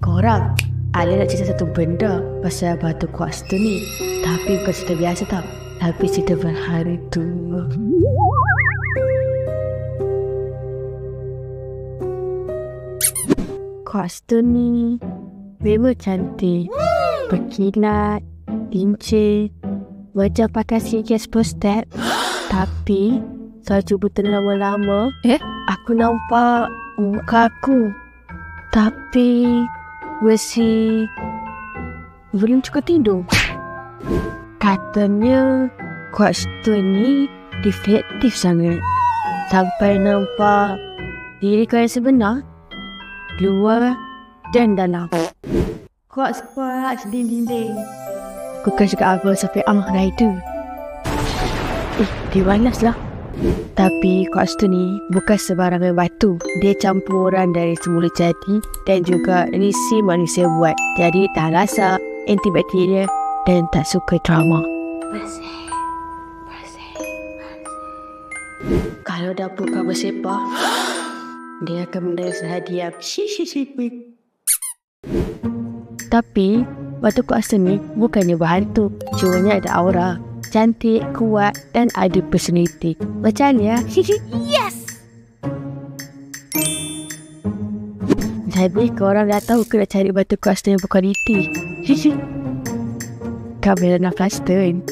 Korang, ada nak cerita satu benda pasal batu kuartz tu ni. Tapi bukan cerita biasa tau. Tapi cerita berhari tu. Kuartz tu ni memang cantik, berkilat, lincin, macam pakai skincare step. Tapi saya cuba tenang lama-lama, aku nampak muka aku. Tapi masih belum cukup tidur. Katanya kuartz tu ni reflektif sangat, sampai nampak diri kau yang sebenar, luar dan dalam. Kuartz dinding. Aku kan cakap apa sampai dah itu. Dia malas lah. Tapi kuartz tu ni bukan sebarangan batu. Dia campuran dari semula jadi dan juga risi manusia buat. Jadi tak rasa, antibakteria dan tak suka drama. Bersih. Kalau dapur kau bersepah, dia akan mendengar hadiah. Tapi batu kuartz ni bukannya berhantu, cumanya ada aura. Cantik, kuat dan ada personality. Macam ni ya? Yes! Jadi korang dah tahu ke nak cari batu kuartz yang berkualiti. Kamera nak plaster kan?